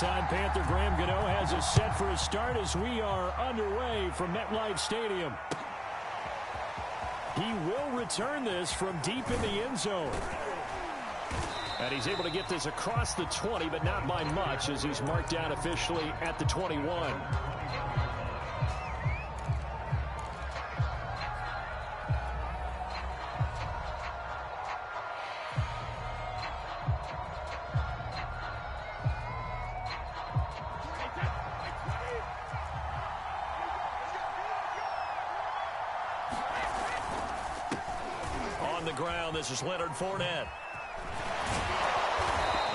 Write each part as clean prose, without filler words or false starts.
Longtime Panther Graham Gano has us set for a start as we are underway from MetLife Stadium. He will return this from deep in the end zone. And he's able to get this across the 20, but not by much, as he's marked down officially at the 21. On the ground, this is Leonard Fournette.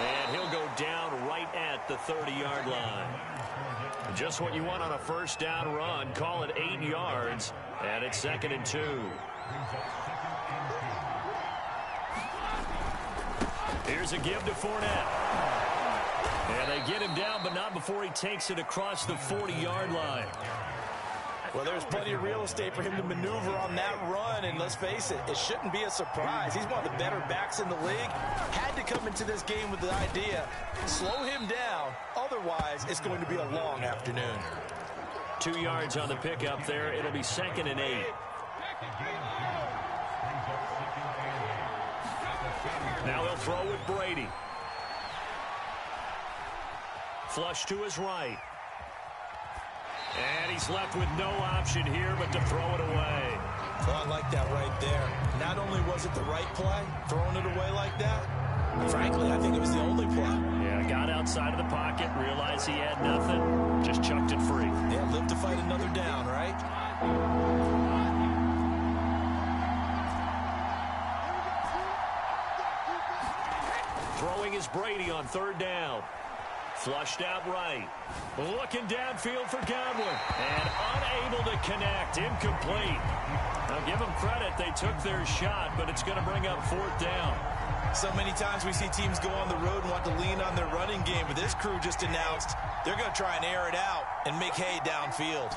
And he'll go down right at the 30-yard line. Just what you want on a first down run. Call it 8 yards, and it's 2nd and 2. Here's a give to Fournette. And they get him down, but not before he takes it across the 40-yard line. Well, there's plenty of real estate for him to maneuver on that run, and let's face it, it shouldn't be a surprise. He's one of the better backs in the league. Had to come into this game with the idea, slow him down, otherwise it's going to be a long afternoon. 2 yards on the pickup there. It'll be 2nd and 8. Now they'll throw with Brady. Flush to his right. And he's left with no option here but to throw it away. Oh, I like that right there. Not only was it the right play, throwing it away like that, frankly, I think it was the only play. Yeah, got outside of the pocket, realized he had nothing, just chucked it free. Yeah, live to fight another down, right? Throwing is Brady on 3rd down. Flushed out right. Looking downfield for Godwin. And unable to connect. Incomplete. Now give them credit. They took their shot, but it's going to bring up 4th down. So many times we see teams go on the road and want to lean on their running game, but this crew just announced they're going to try and air it out and make hay downfield.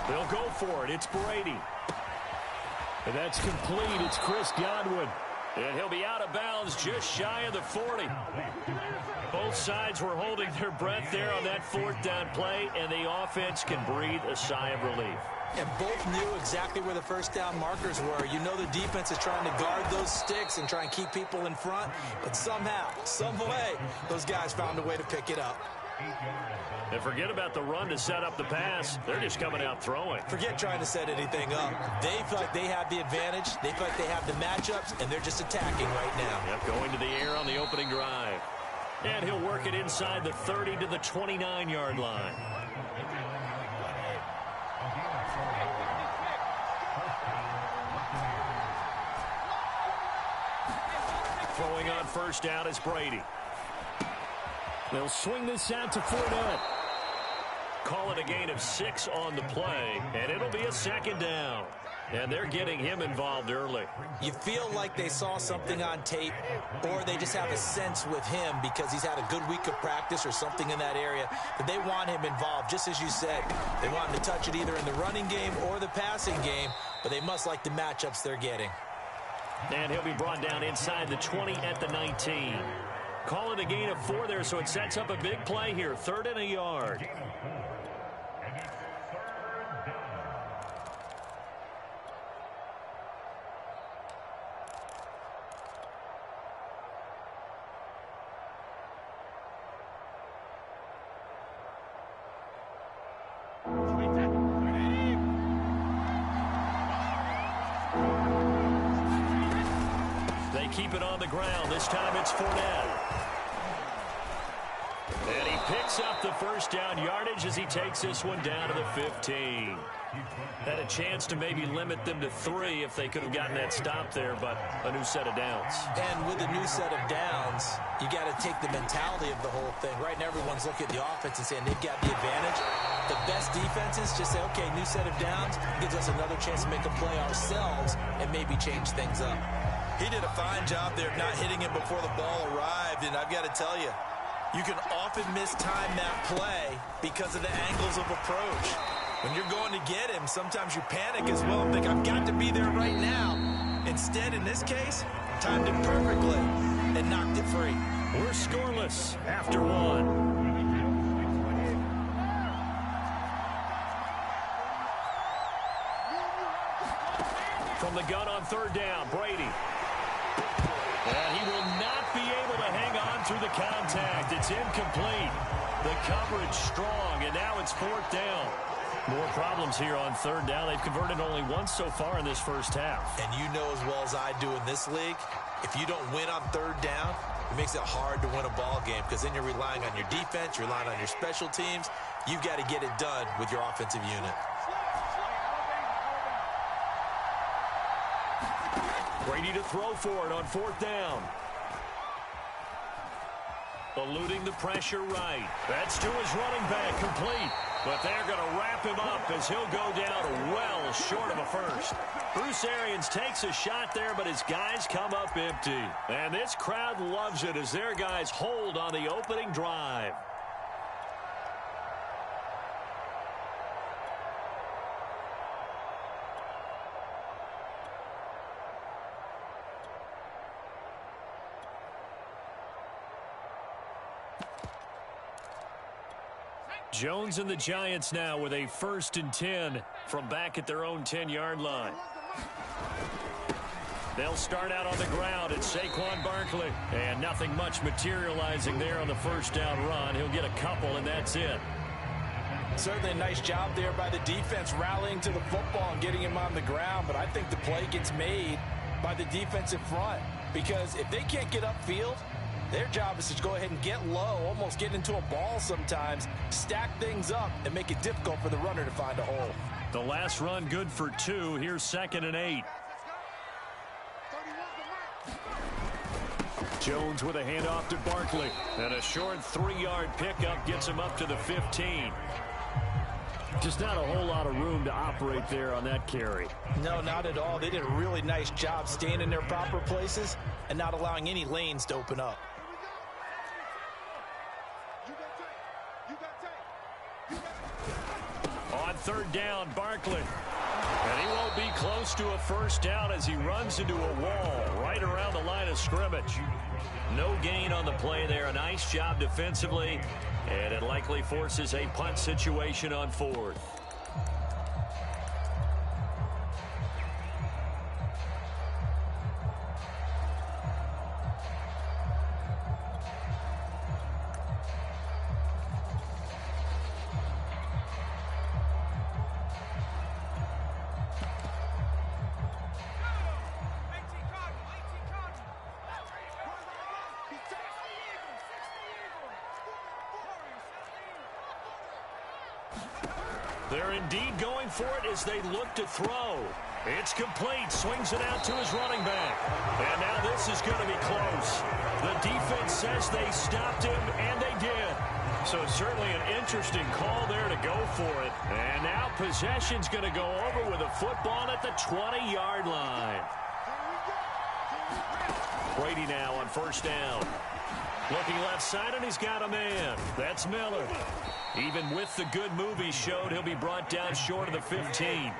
They'll go for it. It's Brady. And that's complete. It's Chris Godwin. And he'll be out of bounds just shy of the 40. Both sides were holding their breath there on that 4th down play, and the offense can breathe a sigh of relief. And both knew exactly where the first down markers were. You know the defense is trying to guard those sticks and try and keep people in front, but somehow, some way, those guys found a way to pick it up. And forget about the run to set up the pass. They're just coming out throwing. Forget trying to set anything up. They feel like they have the advantage. They feel like they have the matchups, and they're just attacking right now. Yep, going to the air on the opening drive. And he'll work it inside the 30 to the 29-yard line. Throwing on first down is Brady. They'll swing this out to Fournette. Call it a gain of 6 on the play, and it'll be a 2nd down. And they're getting him involved early. You feel like they saw something on tape, or they just have a sense with him because he's had a good week of practice or something in that area that they want him involved. Just as you said, they want him to touch it either in the running game or the passing game, but they must like the matchups they're getting. And he'll be brought down inside the 20 at the 19. Call it a gain of 4 there, so it sets up a big play here. 3rd and a yard. They keep it on the ground. This time it's Fournette. And he picks up the first down yardage as he takes this one down to the 15. Had a chance to maybe limit them to 3 if they could have gotten that stop there, but a new set of downs. And with a new set of downs, you got to take the mentality of the whole thing. Right now, everyone's looking at the offense and saying they've got the advantage. The best defenses just say, okay, new set of downs gives us another chance to make a play ourselves and maybe change things up. He did a fine job there of not hitting him before the ball arrived, and I've got to tell you, you can often mistime that play because of the angles of approach. When you're going to get him, sometimes you panic as well and think, I've got to be there right now. Instead, in this case, timed it perfectly and knocked it free. We're scoreless after one. From the gun on third down, Brady. And he will not be able to hang on through the contact. It's incomplete. The coverage strong, and now it's fourth down. More problems here on third down. They've converted only once so far in this first half. And you know as well as I do in this league, if you don't win on third down, it makes it hard to win a ball game because then you're relying on your defense, you're relying on your special teams. You've got to get it done with your offensive unit. Brady to throw for it on fourth down. Eluding the pressure right. That's to his running back, complete. But they're going to wrap him up as he'll go down well short of a first. Bruce Arians takes a shot there, but his guys come up empty. And this crowd loves it as their guys hold on the opening drive. Jones and the Giants now with a 1st and 10 from back at their own 10-yard line. They'll start out on the ground at Saquon Barkley. And nothing much materializing there on the first down run. He'll get a couple, and that's it. Certainly a nice job there by the defense rallying to the football and getting him on the ground. But I think the play gets made by the defensive front. Because if they can't get upfield, their job is to go ahead and get low, almost get into a ball sometimes, stack things up, and make it difficult for the runner to find a hole. The last run good for 2. Here's 2nd and 8. Jones with a handoff to Barkley. And a short 3-yard pickup gets him up to the 15. Just not a whole lot of room to operate there on that carry. No, not at all. They did a really nice job staying in their proper places and not allowing any lanes to open up. On third down, Barkley. And he won't be close to a first down as he runs into a wall right around the line of scrimmage. No gain on the play there. A nice job defensively. And it likely forces a punt situation on 4th. They're indeed going for it as they look to throw. It's complete. Swings it out to his running back. And now this is going to be close. The defense says they stopped him, and they did. So certainly an interesting call there to go for it. And now possession's going to go over with a football at the 20-yard line. Brady now on first down. Looking left side, and he's got a man. That's Miller. Even with the good move he showed, he'll be brought down short of the 15.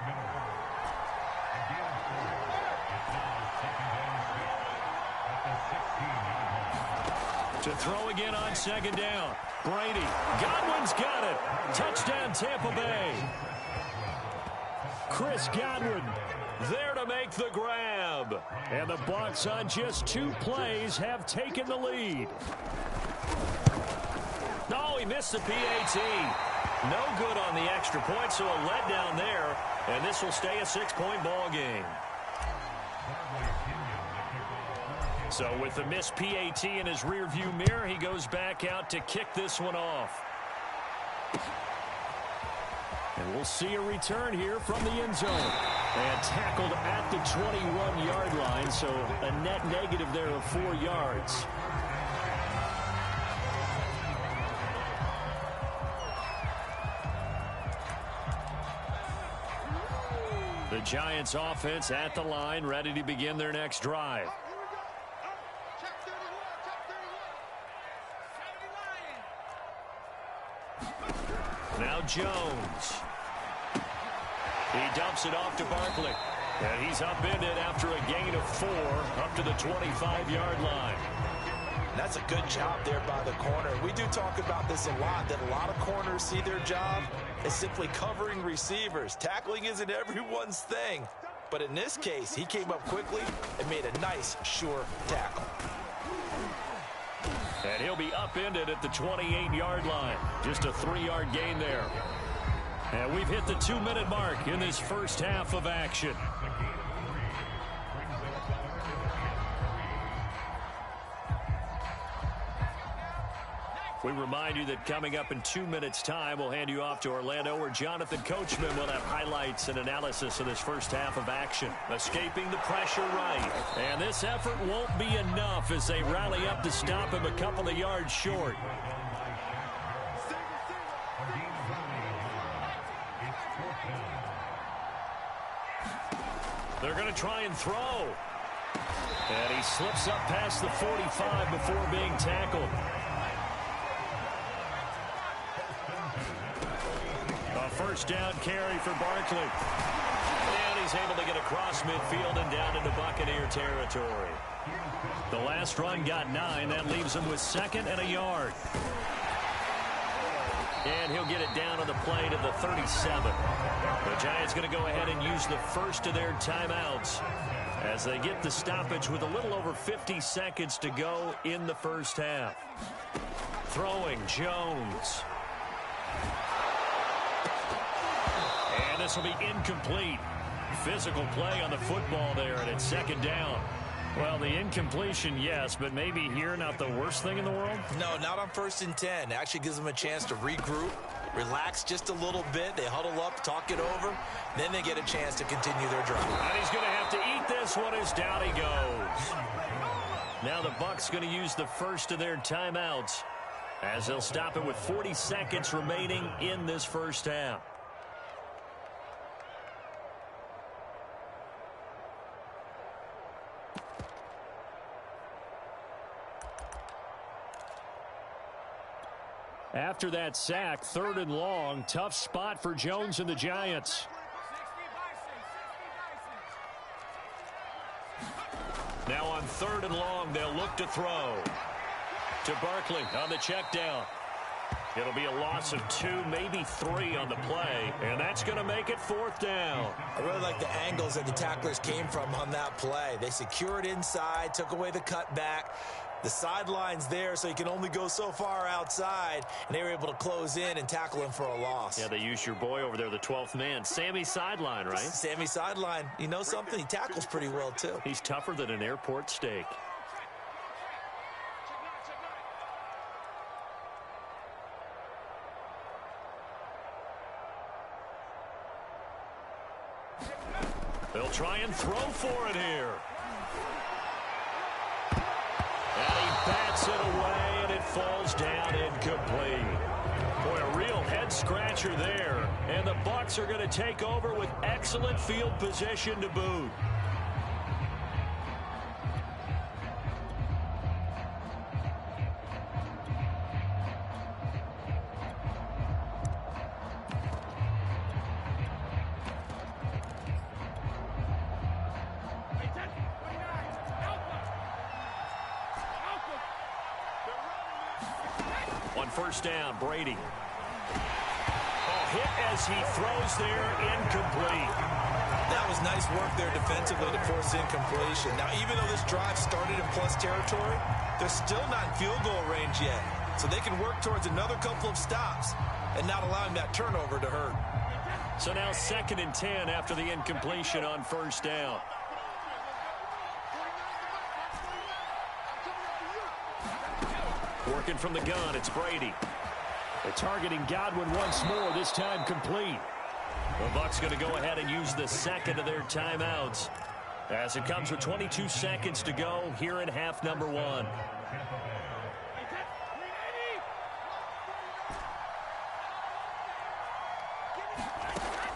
To throw again on second down. Brady. Godwin's got it. Touchdown, Tampa Bay. Chris Godwin there to make the grab. And the Bucs on just 2 plays have taken the lead. No, he missed the PAT. No good on the extra point, so a letdown there. And this will stay a 6-point ball game. So with the missed PAT in his rearview mirror, he goes back out to kick this one off. And we'll see a return here from the end zone. And tackled at the 21-yard line, so a net negative there of 4 yards. The Giants offense at the line, ready to begin their next drive. Now Jones. He dumps it off to Barkley. And he's upended after a gain of 4 up to the 25-yard line. And that's a good job there by the corner. We do talk about this a lot, that a lot of corners see their job as simply covering receivers. Tackling isn't everyone's thing. But in this case, he came up quickly and made a nice, sure tackle. And he'll be upended at the 28-yard line. Just a 3-yard gain there. And we've hit the 2-minute mark in this first half of action. We remind you that coming up in 2 minutes' time, we'll hand you off to Orlando, where Jonathan Coachman will have highlights and analysis of this first half of action. Escaping the pressure right. And this effort won't be enough as they rally up to stop him a couple of yards short. They're going to try and throw. And he slips up past the 45 before being tackled. A first down carry for Barkley. And he's able to get across midfield and down into Buccaneer territory. The last run got 9. That leaves him with 2nd and a yard. And he'll get it down on the play to the 37. The Giants going to go ahead and use the first of their timeouts as they get the stoppage with a little over 50 seconds to go in the first half. Throwing Jones. And this will be incomplete. Physical play on the football there, and it's 2nd down. Well, the incompletion, yes, but maybe here not the worst thing in the world? No, not on 1st and 10. It actually gives them a chance to regroup, relax just a little bit. They huddle up, talk it over. Then they get a chance to continue their drive. And he's going to have to eat this one as down he goes. Now the Bucs going to use the first of their timeouts as they'll stop it with 40 seconds remaining in this first half. After that sack, 3rd and long, tough spot for Jones and the Giants. Now on 3rd and long, they'll look to throw. To Barkley on the check down. It'll be a loss of 2, maybe 3 on the play, and that's going to make it 4th down. I really like the angles that the tacklers came from on that play. They secured inside, took away the cutback. The sideline's there, so you can only go so far outside, and they were able to close in and tackle him for a loss. Yeah, they used your boy over there, the 12th man. Sammy Sideline, right? Sammy Sideline. You know something? He tackles pretty well, too. He's tougher than an airport steak. They'll try and throw for it here. And he bats it away, and it falls down incomplete. Boy, a real head-scratcher there. And the Bucs are going to take over with excellent field position to boot. On 1st down, Brady. Hit as he throws there, incomplete. That was nice work there defensively to force incompletion. Now, even though this drive started in plus territory, they're still not in field goal range yet. So they can work towards another couple of stops and not allowing that turnover to hurt. So now 2nd and 10 after the incompletion on 1st down. Working from the gun, it's Brady. They're targeting Godwin once more, this time complete. The Bucs going to go ahead and use the 2nd of their timeouts as it comes with 22 seconds to go here in half number 1.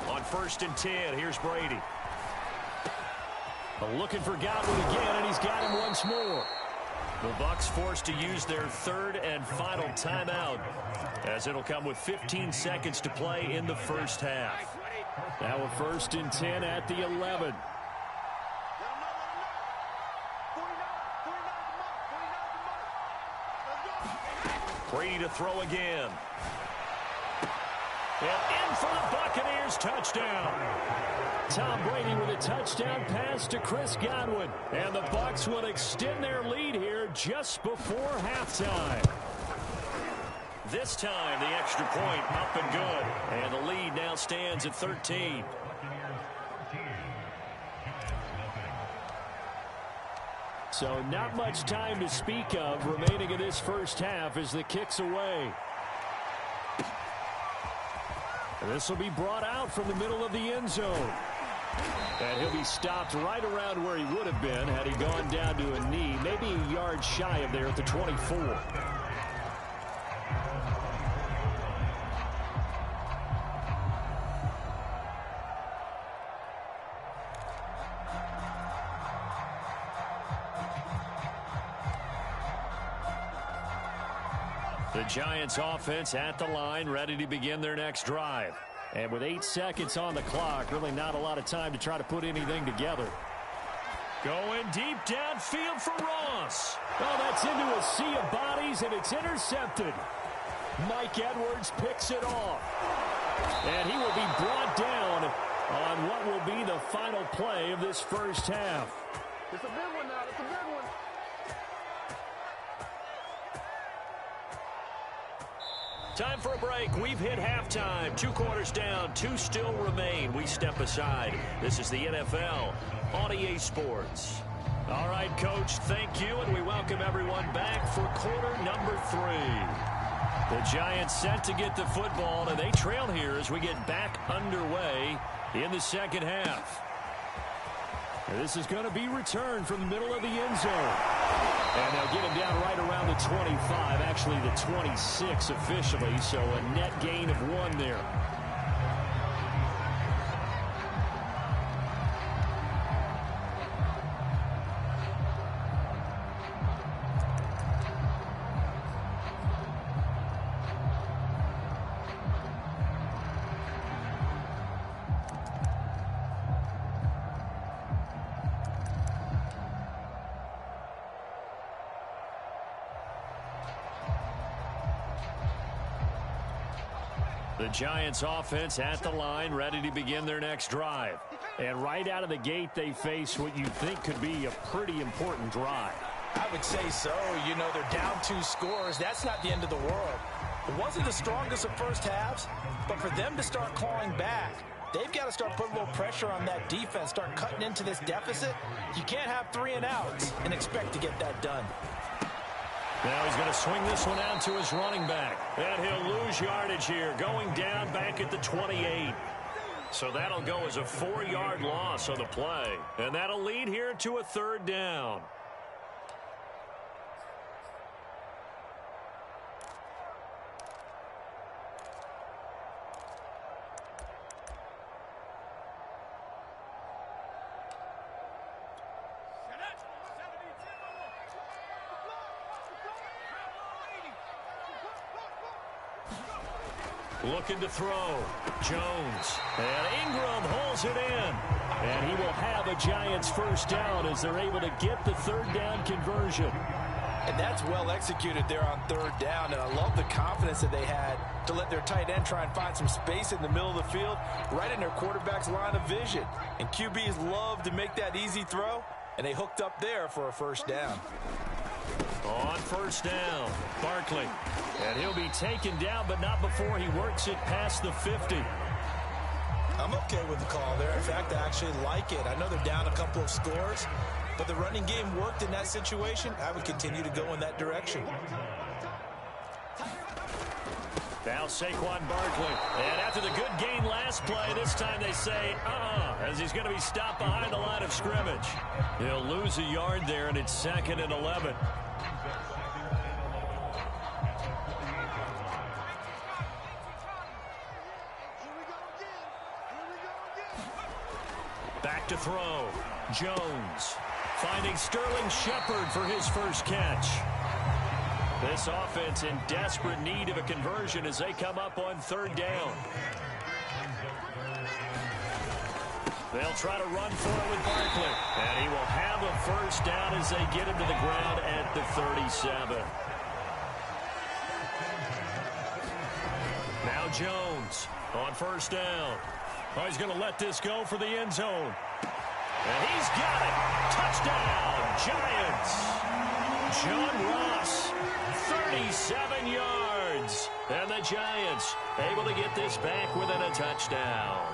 On 1st and 10, here's Brady. Looking for Godwin again, and he's got him once more. The Bucs forced to use their 3rd and final timeout as it'll come with 15 seconds to play in the first half. Now a 1st and 10 at the 11. Brady to throw again. And in for the Buccaneers touchdown. Tom Brady with a touchdown pass to Chris Godwin. And the Bucs will extend their lead here just before halftime. This time the extra point up and good. And the lead now stands at 13. So not much time to speak of remaining in this first half as the kick's away. And this will be brought out from the middle of the end zone. And he'll be stopped right around where he would have been had he gone down to a knee, maybe a yard shy of there at the 24. The Giants offense at the line, ready to begin their next drive. And with 8 seconds on the clock, really not a lot of time to try to put anything together. Going deep downfield for Ross. Oh, that's into a sea of bodies, and it's intercepted. Mike Edwards picks it off. And he will be brought down on what will be the final play of this first half. It's a big one now. It's a big one. Time for a break. We've hit halftime. 2 quarters down. 2 still remain. We step aside. This is the NFL on EA Sports. All right, Coach, thank you, and we welcome everyone back for quarter number 3. The Giants set to get the football, and they trail here as we get back underway in the second half. This is going to be returned from the middle of the end zone. And they'll get him down right around the 25, actually the 26 officially, so a net gain of 1 there. The Giants offense at the line, ready to begin their next drive. And right out of the gate, they face what you think could be a pretty important drive. I would say so. You know, they're down 2 scores. That's not the end of the world. It wasn't the strongest of first halves, but for them to start clawing back, they've got to start putting a little pressure on that defense, start cutting into this deficit. You can't have 3 and outs and expect to get that done. Now he's going to swing this one out to his running back. And he'll lose yardage here, going down back at the 28. So that'll go as a 4-yard loss on the play. And that'll lead here to a 3rd down. Looking to throw. Jones. And Ingram holds it in. And he will have a Giants first down as they're able to get the 3rd down conversion. And that's well executed there on 3rd down. And I love the confidence that they had to let their tight end try and find some space in the middle of the field, right in their quarterback's line of vision. And QBs love to make that easy throw, and they hooked up there for a first down. On 1st down, Barkley. And he'll be taken down, but not before he works it past the 50. I'm okay with the call there. In fact, I actually like it. I know they're down a couple of scores, but the running game worked in that situation. I would continue to go in that direction. Now Saquon Barkley. And after the good gain last play, this time they say, as he's going to be stopped behind the line of scrimmage. He'll lose a yard there, and it's 2nd and 11. Back to throw. Jones finding Sterling Shepard for his first catch. This offense in desperate need of a conversion as they come up on 3rd down. They'll try to run for it with Barkley. And he will have a first down as they get him to the ground at the 37. Jones on first down. Oh, he's going to let this go for the end zone. And he's got it. Touchdown, Giants. John Ross, 37 yards. And the Giants able to get this back within a touchdown.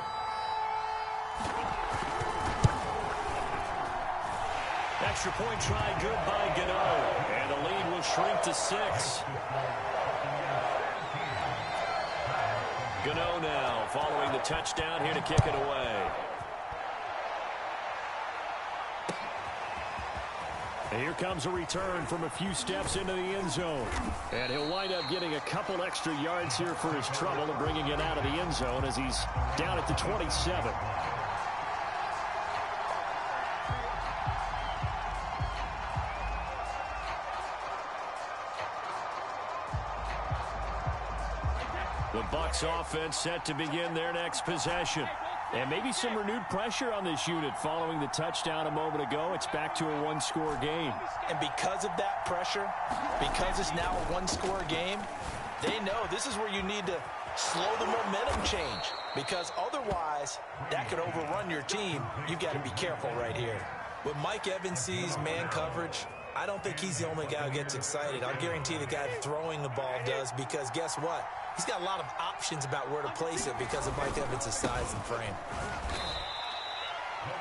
Extra point try good by Yooo. And the lead will shrink to 6. Yooo now following the touchdown here to kick it away. And here comes a return from a few steps into the end zone. And he'll wind up getting a couple extra yards here for his trouble and bringing it out of the end zone as he's down at the 27. The Bucs offense set to begin their next possession. And maybe some renewed pressure on this unit following the touchdown a moment ago. It's back to a one-score game. And because of that pressure, because it's now a one-score game, they know this is where you need to slow the momentum change. Because otherwise, that could overrun your team. You've got to be careful right here. When Mike Evans sees man coverage, I don't think he's the only guy who gets excited. I'll guarantee the guy throwing the ball does, because guess what? He's got a lot of options about where to place it because of Mike Evans' size and frame.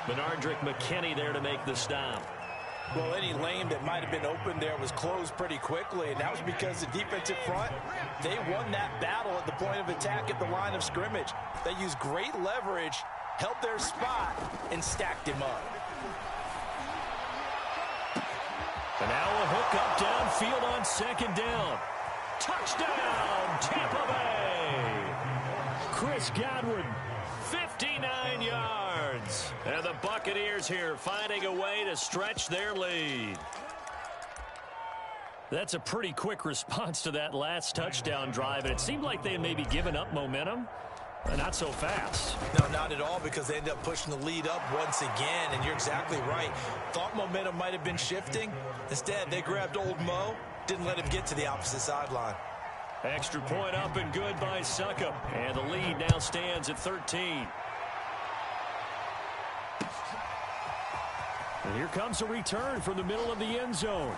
Benardrick McKinney there to make the stop. Well, any lane that might have been open there was closed pretty quickly, and that was because the defensive front, they won that battle at the point of attack at the line of scrimmage. They used great leverage, held their spot, and stacked him up. And now a hook up downfield on second down. Touchdown, Tampa Bay. Chris Godwin, 59 yards. And the Buccaneers here finding a way to stretch their lead. That's a pretty quick response to that last touchdown drive, and it seemed like they had maybe given up momentum. Not so fast. No, not at all, because they ended up pushing the lead up once again, and you're exactly right. Thought momentum might have been shifting. Instead, they grabbed old Mo, didn't let him get to the opposite sideline. Extra point up and good by Succop, and the lead now stands at 13. And here comes a return from the middle of the end zone.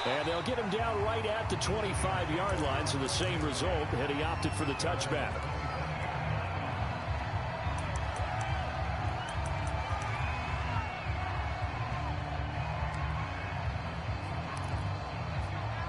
And they'll get him down right at the 25-yard line, so the same result, and he opted for the touchback.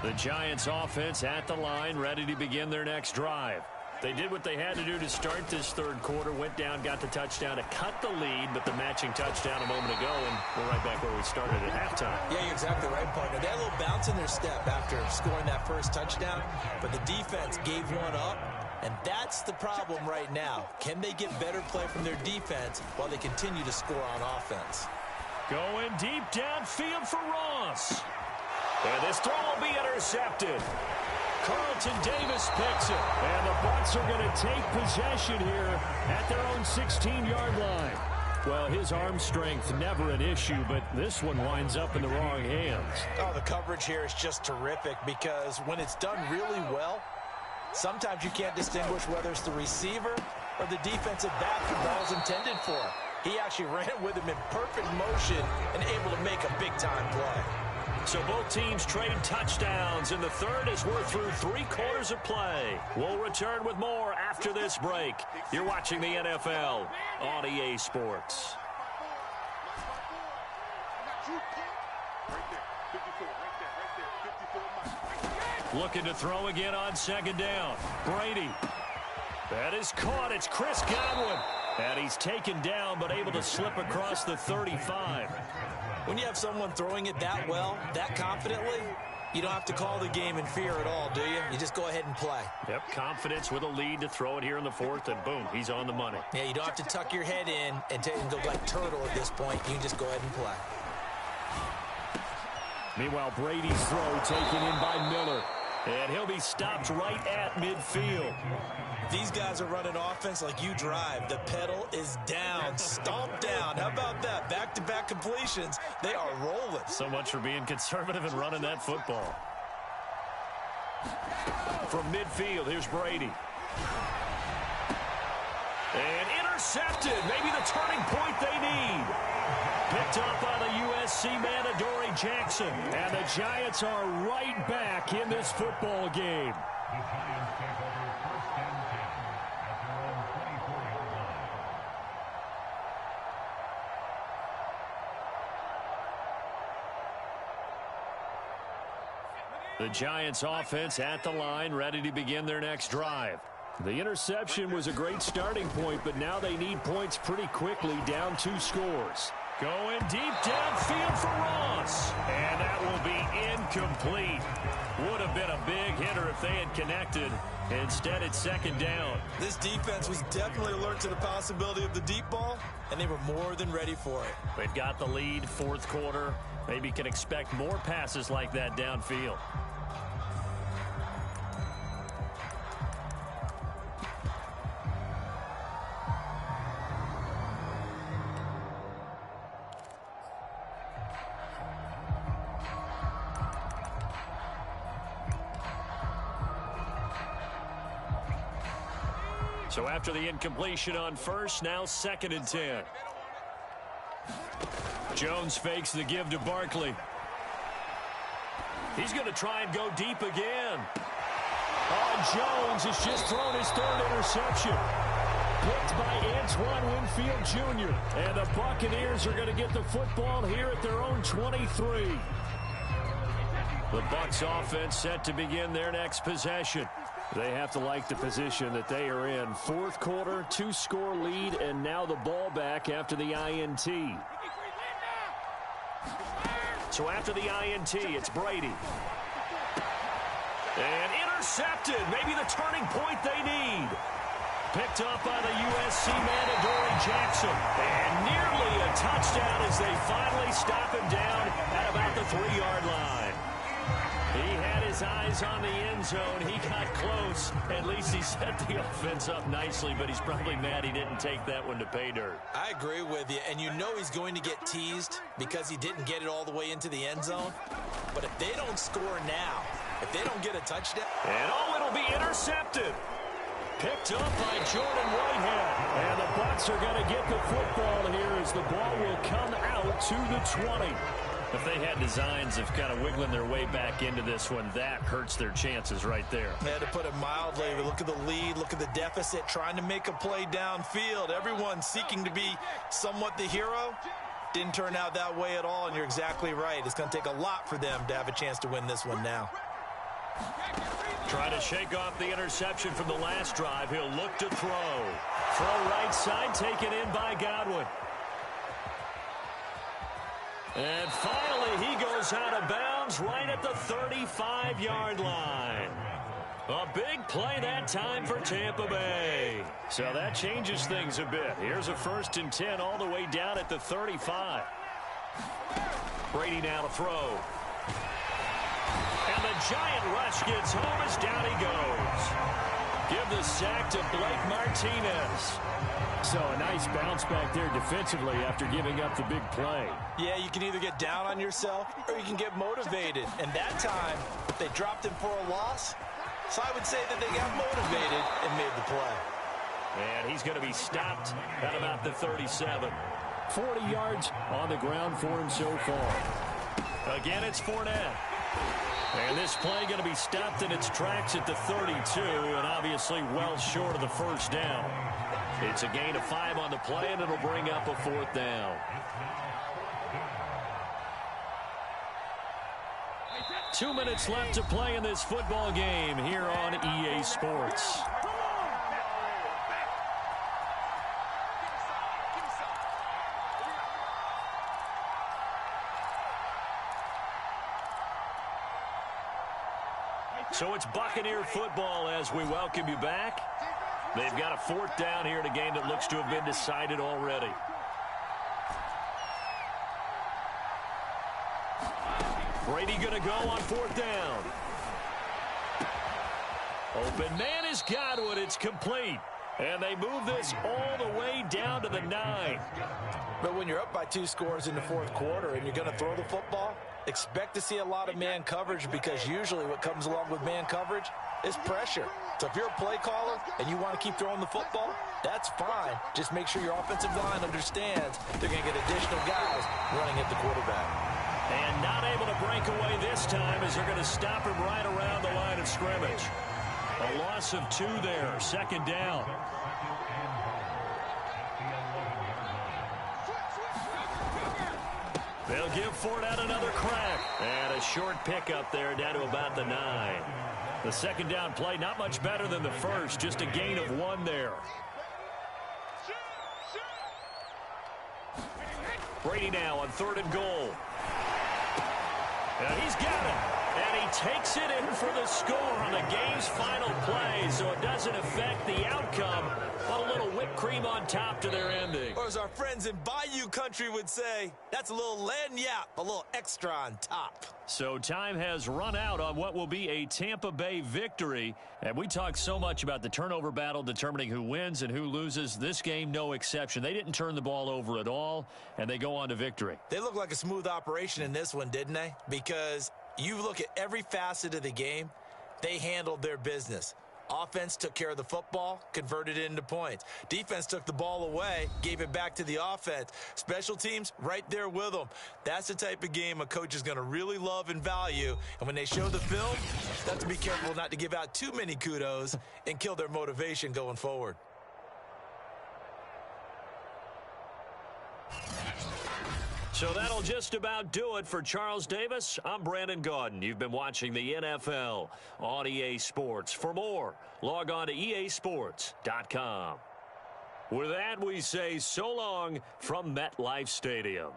The Giants offense at the line, ready to begin their next drive. They did what they had to do to start this third quarter, went down, got the touchdown to cut the lead, but the matching touchdown a moment ago, and we're right back where we started at halftime. Yeah, you're exactly right, partner. They had a little bounce in their step after scoring that first touchdown, but the defense gave one up, and that's the problem right now. Can they get better play from their defense while they continue to score on offense? Going deep downfield for Ross. And this throw will be intercepted. Carlton Davis picks it. And the Bucs are going to take possession here at their own 16-yard line. Well, his arm strength never an issue, but this one winds up in the wrong hands. Oh, the coverage here is just terrific, because when it's done really well, sometimes you can't distinguish whether it's the receiver or the defensive back the ball's intended for. He actually ran with him in perfect motion and able to make a big-time play. So both teams trade touchdowns in the third as we're through 3 quarters of play. We'll return with more after this break. You're watching the NFL on EA Sports. Looking to throw again on second down. Brady. That is caught. It's Chris Godwin. And he's taken down but able to slip across the 35. When you have someone throwing it that well, that confidently, you don't have to call the game in fear at all, do you? You just go ahead and play. Yep, confidence with a lead to throw it here in the fourth, and boom, he's on the money. Yeah, you don't have to tuck your head in and go like turtle at this point. You can just go ahead and play. Meanwhile, Brady's throw taken in by Miller. And he'll be stopped right at midfield. These guys are running offense like you drive. The pedal is down, stomped down. How about that? Back-to-back completions. They are rolling. So much for being conservative and running that football. From midfield, here's Brady. And intercepted. Maybe the turning point they need. Picked up by the USC man, Adoree Jackson. And the Giants are right back in this football game. The Giants offense at the line, ready to begin their next drive. The interception was a great starting point, but now they need points pretty quickly, down 2 scores. Going deep downfield for Ross. And that will be incomplete. Would have been a big hitter if they had connected. Instead, it's second down. This defense was definitely alert to the possibility of the deep ball, and they were more than ready for it. They've got the lead, fourth quarter. Maybe can expect more passes like that downfield. So after the incompletion on first, now 2nd and 10. Jones fakes the give to Barkley. He's going to try and go deep again. Oh, Jones has just thrown his 3rd interception. Picked by Antoine Winfield Jr. And the Buccaneers are going to get the football here at their own 23. The Bucs offense set to begin their next possession. They have to like the position that they are in. Fourth quarter, 2-score lead, and now the ball back after the INT. So after the INT, it's Brady. And intercepted. Maybe the turning point they need. Picked up by the USC man, Adoree Jackson. And nearly a touchdown as they finally stop him down at about the 3-yard line. He had his eyes on the end zone. He got close. At least he set the offense up nicely, but he's probably mad he didn't take that one to pay dirt. I agree with you, and you know he's going to get teased because he didn't get it all the way into the end zone. But if they don't score now, if they don't get a touchdown. And it'll be intercepted. Picked up by Jordan Whitehead. And the Bucs are going to get the football here as the ball will come out to the 20. If they had designs of kind of wiggling their way back into this one, that hurts their chances right there. Yeah, to put it mildly, look at the lead, look at the deficit, trying to make a play downfield. Everyone seeking to be somewhat the hero. Didn't turn out that way at all, and you're exactly right. It's going to take a lot for them to have a chance to win this one now. Try to shake off the interception from the last drive. He'll look to throw. Throw right side, taken in by Godwin. And finally, he goes out of bounds right at the 35-yard line. A big play that time for Tampa Bay. So that changes things a bit. Here's a 1st and 10 all the way down at the 35. Brady now to throw. And the giant rush gets home as down he goes. Give the sack to Blake Martinez. So a nice bounce back there defensively after giving up the big play. Yeah, you can either get down on yourself or you can get motivated. And that time, they dropped him for a loss. So I would say that they got motivated and made the play. And he's going to be stopped at about the 37. 40 yards on the ground for him so far. Again, it's Fournette. And this play going to be stopped in its tracks at the 32, and obviously well short of the first down. It's a gain of 5 on the play, and it'll bring up a 4th down. 2 minutes left to play in this football game here on EA Sports. So it's Buccaneer football as we welcome you back. They've got a 4th down here in a game that looks to have been decided already. Brady going to go on 4th down. Open man is Godwin. It's complete. And they move this all the way down to the 9. But when you're up by 2 scores in the 4th quarter and you're going to throw the football, Expect to see a lot of man coverage because usually what comes along with man coverage is pressure. So if you're a play caller and you want to keep throwing the football, that's fine. Just make sure your offensive line understands they're going to get additional guys running at the quarterback. And not able to break away this time as they're going to stop him right around the line of scrimmage. A loss of 2 there, 2nd down. They'll give Ford out another crack. And a short pickup there down to about the 9. The 2nd down play not much better than the first, just a gain of 1 there. Brady now on 3rd and goal. And he's got it. And he takes it in for the score on the game's final play, so it doesn't affect the outcome, but a little whipped cream on top to their ending. Or as our friends in Bayou country would say, that's a little lagniappe, a little extra on top. So time has run out on what will be a Tampa Bay victory. And we talk so much about the turnover battle determining who wins and who loses. This game, no exception. They didn't turn the ball over at all, and they go on to victory. They look like a smooth operation in this one, didn't they? Because you look at every facet of the game, they handled their business. Offense took care of the football, converted it into points. Defense took the ball away, gave it back to the offense. Special teams, right there with them. That's the type of game a coach is going to really love and value. And when they show the film, they have to be careful not to give out too many kudos and kill their motivation going forward. So that'll just about do it for Charles Davis. I'm Brandon Gaudin. You've been watching the NFL on EA Sports. For more, log on to easports.com. With that, we say so long from MetLife Stadium.